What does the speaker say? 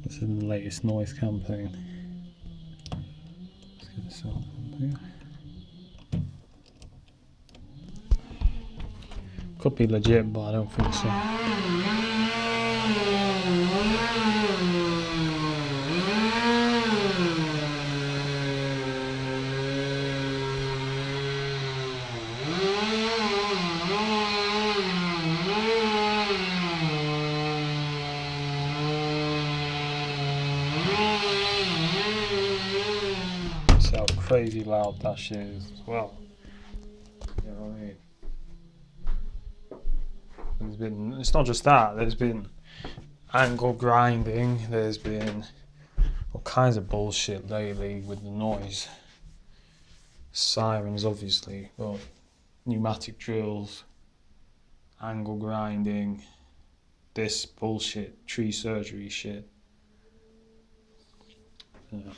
This is the latest noise campaign. Let's get this on here. Could be legit, but I don't think so. See how crazy loud that shit is as well. You know what I mean? It's not just that, there's been angle grinding, there's been all kinds of bullshit lately with the noise. Sirens, obviously, but pneumatic drills, angle grinding, this bullshit, tree surgery shit. Yeah.